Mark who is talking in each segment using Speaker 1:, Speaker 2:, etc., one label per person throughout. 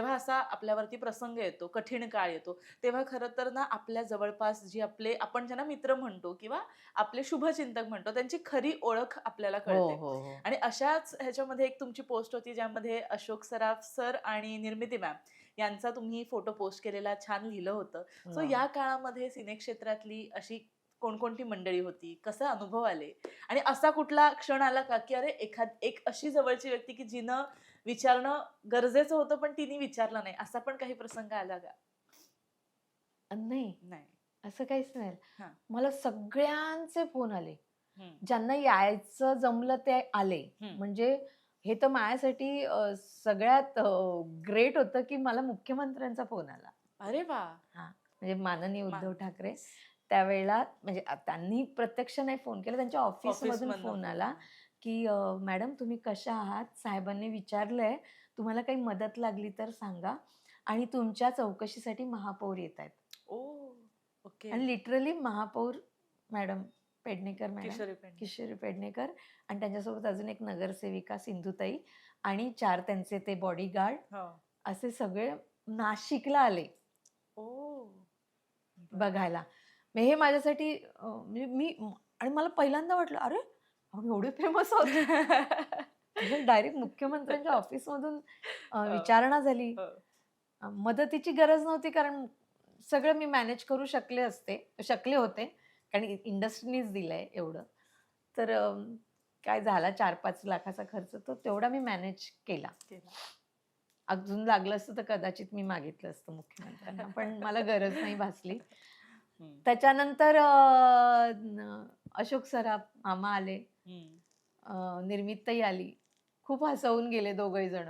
Speaker 1: जेव्हा असा आपल्यावरती प्रसंग येतो, कठीण काळ येतो, तेव्हा खरं तर ना आपल्या जवळपास जी आपण ज्यांना मित्र म्हणतो किंवा आपले शुभचिंतक म्हणतो, त्यांची खरी ओळख आपल्याला
Speaker 2: हो,
Speaker 1: कळते.
Speaker 2: हो, हो.
Speaker 1: आणि अशाच ह्याच्यामध्ये एक तुमची पोस्ट होती, ज्यामध्ये अशोक सराफ सर आणि निर्मिती मॅम यांचा तुम्ही फोटो पोस्ट केलेला, छान लिहिलं होतं. सो
Speaker 2: वाह!
Speaker 1: या काळामध्ये सिनेक्षेत्रातली अशी कोणकोणती मंडळी होती? कसे अनुभव आले? आणि असा कुठला क्षण आला का, की अरे एक अशी जवळची व्यक्ती, की जिनं विचारणं गरजेचं होतं, पण तिने विचारलं नाही, असा पण काही प्रसंग आला का?
Speaker 2: नाही,
Speaker 1: नाही.
Speaker 2: असं काहीच नाही.
Speaker 1: हां.
Speaker 2: मला सगळ्यांचे फोन आले.
Speaker 1: हं,
Speaker 2: ज्यांना यायचं जमलं ते आले.
Speaker 1: हं.
Speaker 2: म्हणजे हे तर माझ्यासाठी सगळ्यात ग्रेट होतं, की मला मुख्यमंत्र्यांचा फोन आला.
Speaker 1: अरे वाह!
Speaker 2: हां, म्हणजे माननीय उद्धव ठाकरे
Speaker 1: येस.
Speaker 2: त्यावेळेला म्हणजे त्यांनी प्रत्यक्ष नाही फोन केला. त्यांच्या ऑफिसमधून
Speaker 1: ऑफिसमधनं
Speaker 2: फोन
Speaker 1: फोन
Speaker 2: आला,
Speaker 1: आला.
Speaker 2: की "मॅडम तुम्ही कशा आहात? साहेबांनी विचारलंय, तुम्हाला काही मदत लागली तर सांगा आणि तुमच्या चौकशीसाठी महापौर येतायत."
Speaker 1: ओह! ओके.
Speaker 2: आणि लिटरली महापौर मॅडम, पेडणेकर मॅडम,
Speaker 1: किशोरी पेडणेकर.
Speaker 2: किशोरी पेडणेकर आणि त्यांच्यासोबत अजून एक नगरसेविका सिंधुताई आणि 4 त्यांचे ते बॉडीगार्ड
Speaker 1: हो.
Speaker 2: असे सगळे नाशिकला आले
Speaker 1: ओह! बरं.
Speaker 2: बघायला. मग हे माझ्यासाठी म्हणजे आणि मला पहिल्यांदा वाटलं, "अरे, आपण एवढे फेमस आहोत." म्हणजे डायरेक्ट मुख्यमंत्र्यांच्या ऑफिसमधून
Speaker 1: हो,
Speaker 2: विचारणा झाली.
Speaker 1: हो.
Speaker 2: मदतीची गरज नव्हती कारण सगळं मी मॅनेज करू शकले होते. कारण इंडस्ट्रीनीच दिलंय एवढं. तर काय झाला 4-5 लाखाचा खर्च तो तेवढा मी मॅनेज केला.
Speaker 1: केला.
Speaker 2: अजून लागलं असतं तर कदाचित मी मागितलं असतं मुख्यमंत्र्यांना, पण मला गरज नाही भासली.
Speaker 1: हं,
Speaker 2: त्याच्यानंतर अशोक सराफ मामा आले,
Speaker 1: हं,
Speaker 2: निर्मितताई आली. खूप हसवून गेले दोघंही जण.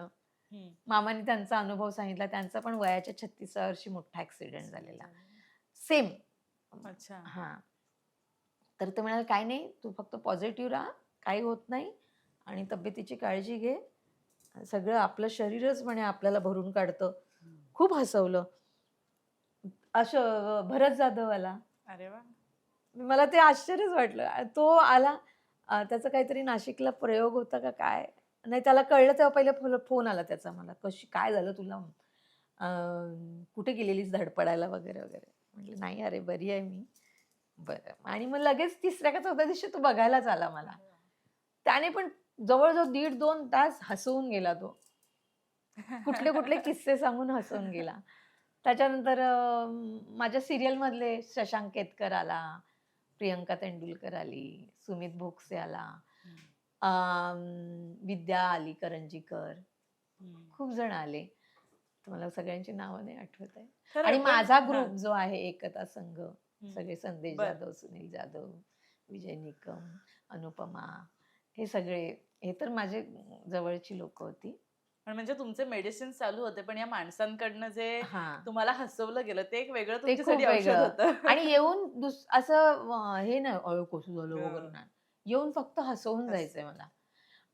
Speaker 1: हं.
Speaker 2: मामांनी त्यांचा अनुभव सांगितला. त्यांचा पण वयाच्या 36व्या वर्षी मोठा ॲक्सिडेंट
Speaker 1: ॲक्सिडेंट
Speaker 2: झालेला.
Speaker 1: झालेला.
Speaker 2: सेम.
Speaker 1: अच्छा.
Speaker 2: हां. तर ते म्हणाले, "काही नाही, तू फक्त पॉझिटिव्ह राहा, काही होत नाही आणि तब्येतीची काळजी घे. सगळं आपलं शरीरच म्हणे आपल्याला भरून काढतं."
Speaker 1: हं.
Speaker 2: खूप हसवलं. भरत जाधव आला.
Speaker 1: अरे वाह!
Speaker 2: मला ते आश्चर्यच वाटलं. तो आला त्याचा काहीतरी नाशिकला प्रयोग होता का काय? नाही त्याला कळलं तेव्हा पहिले फोन आला त्याचा मला. काय झालं तुला? अ, कुठे गेलेलीस धडपडायला वगैरे, वगैरे. म्हटलं, "नाही अरे बरी आहे मी." बरं आणि मग लगेच 3ऱ्या का 4थ्या दिवशी तो बघायलाच आला मला.
Speaker 1: अरे वाह!
Speaker 2: त्याने पण जवळ-जवळ 1.5-2 तास हसवून गेला तो. कुठले-कुठले किस्से सांगून हसवून गेला. त्याच्यानंतर माझ्या सीरियलमधले शशांक केतकर आला, प्रियंका तेंडुलकर आली, सुमित भोगसे आला,
Speaker 1: हं,
Speaker 2: विद्या आली करंजीकर,
Speaker 1: हं.
Speaker 2: खूप जण आले. तर मला सगळ्यांची नावं नाही आठवत आहे.
Speaker 1: खरंय
Speaker 2: आणि
Speaker 1: पण
Speaker 2: माझा
Speaker 1: हां.
Speaker 2: ग्रुप जो आहे एकता संघ,
Speaker 1: हं.
Speaker 2: सगळे संदेश
Speaker 1: बरं.
Speaker 2: जाधव, सुनील जाधव, विजय निकम, अनुपमा हे सगळे हे तर माझे जवळची लोकं होती.
Speaker 1: पण म्हणजे तुमचे मेडिसिन चालू होते, पण या माणसांकडनं जे
Speaker 2: हां.
Speaker 1: तुम्हाला हसवलं गेलं, ते एक वेगळं
Speaker 2: ते
Speaker 1: तुमच्यासाठी
Speaker 2: खूप
Speaker 1: औषध
Speaker 2: वेगळं
Speaker 1: होतं.
Speaker 2: आणि येऊन असं हे नाही, "अरे कसं झालं?" वगैरे
Speaker 1: हं.
Speaker 2: नाही. येऊन फक्त हसवून जायचंय
Speaker 1: असं.
Speaker 2: मला.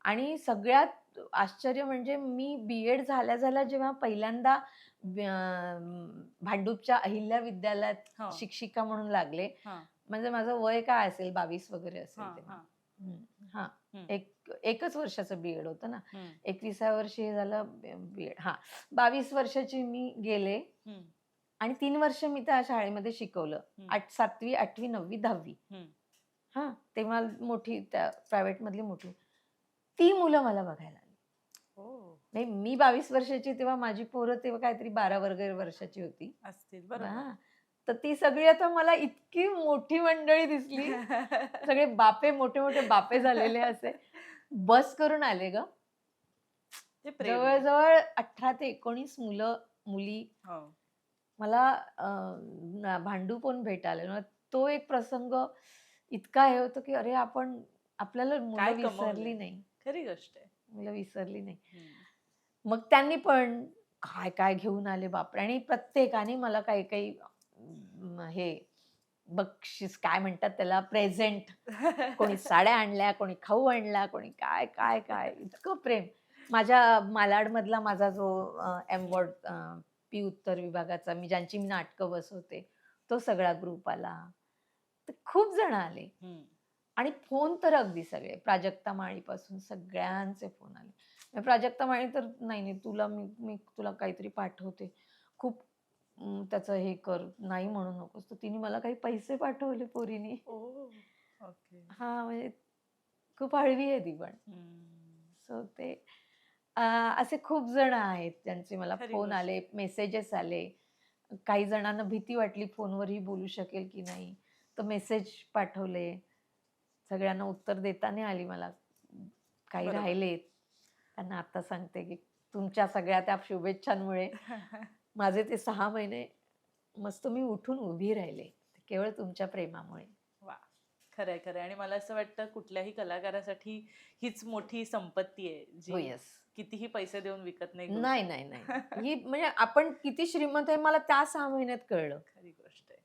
Speaker 2: आणि सगळ्यात आश्चर्य म्हणजे मी बी-एड झाल्या-झाल्या जेव्हा पहिल्यांदा भांडूपच्या अहिल्या विद्यालयात
Speaker 1: हां,
Speaker 2: शिक्षिका म्हणून लागले.
Speaker 1: हां,
Speaker 2: म्हणजे माझं वय काय असेल 22 वगैरे असेल
Speaker 1: हां,
Speaker 2: तेव्हा.
Speaker 1: हां.
Speaker 2: हं, हां.
Speaker 1: हं,
Speaker 2: एकच वर्षाचं बी-एड होतं ना.
Speaker 1: हं,
Speaker 2: 21व्या वर्षी हे झालं बी-एड. हां, 22 वर्षाची मी गेले
Speaker 1: हं,
Speaker 2: आणि 3 वर्ष मी त्या शाळेमध्ये शिकवलं.
Speaker 1: हं,
Speaker 2: 7वी, 8वी, 9वी, 10वी.
Speaker 1: हं.
Speaker 2: हां, तेव्हा मोठी त्या प्रायव्हेटमधली मोठी. ती मुलं मला बघायला आली.
Speaker 1: ओह!
Speaker 2: नाही मी 22 वर्षाची तेव्हा माझी पोरं तेव्हा काहीतरी 12 वगैरे वर्षाची होती.
Speaker 1: असतील. बरोबर.
Speaker 2: हां, तर ती सगळी आता मला इतकी मोठी मंडळी दिसली. सगळे बापे, मोठे-मोठे बापे झालेले असे. बस करून आले गं.
Speaker 1: ते प्रेम आहे.
Speaker 2: जवळ-जवळ 18 ते 19 मुली
Speaker 1: हो.
Speaker 2: मला भांडूपहून भेटायला. मग तो एक प्रसंग इतका हे होतो, की अरे आपल्याला
Speaker 1: काय
Speaker 2: मुलं विसरली
Speaker 1: कमवलंय?
Speaker 2: नाही.
Speaker 1: खरी गोष्ट आहे.
Speaker 2: मुलं विसरली नाही.
Speaker 1: हं.
Speaker 2: मग त्यांनी पण काय-काय घेऊन आले बापरे! आणि प्रत्येकाने मला काही-काही हे बक्षीस काय म्हणतात त्याला प्रेझेंट. कोणी साड्या आणल्या, कोणी खाऊ आणला, कोणी काय, काय, काय इतकं प्रेम. मालाडमधला माझा जो
Speaker 1: हं,
Speaker 2: एम-वॉर्ड पी उत्तर विभागाचा ज्यांची मी नाटकं बसवते, तो सगळा ग्रुप आला. तर खूप जण आले.
Speaker 1: हं.
Speaker 2: आणि फोन तर अगदी सगळे प्राजक्ता माळीपासून सगळ्यांचे फोन आले. प्राजक्ता माळी तर नाही नाही तुला मी मी तुला काहीतरी पाठवते. खूप त्याचं हे कर, नाही म्हणू नकोस. तर तिने मला काही पैसे पाठवले पोरीनी.
Speaker 1: ओके.
Speaker 2: हां, म्हणजे खूप हळवी आहे ती पण. सो ते अ, असे खूप जण आहेत ज्यांचे मला
Speaker 1: खरी
Speaker 2: फोन
Speaker 1: गोष्ट.
Speaker 2: आले, मेसेजेस आले. काही जणांना भीती वाटली फोनवरही बोलू शकेल की नाही, तर मेसेज पाठवले. सगळ्यांना उत्तर देता नाही आली मला. काही
Speaker 1: बरोबर.
Speaker 2: राहिलेत. त्यांना आता सांगते की तुमच्या सगळ्या त्या शुभेच्छांमुळे माझे ते 6 महिने मस्त मी उठून उभी राहिले. ते केवळ तुमच्या प्रेमामुळे.
Speaker 1: वा, खरंय खरंय. आणि मला असं वाटतं कुठल्याही कलाकारासाठी हीच मोठी संपत्ती आहे,
Speaker 2: हो,
Speaker 1: जी
Speaker 2: येस.
Speaker 1: कितीही पैसे देऊन विकत नाही घेऊ
Speaker 2: नाही, नाही, नाही.
Speaker 1: शकत.
Speaker 2: ही म्हणजे आपण किती श्रीमंत आहे मला त्या 6 महिन्यात कळलं.
Speaker 1: खरी गोष्ट आहे.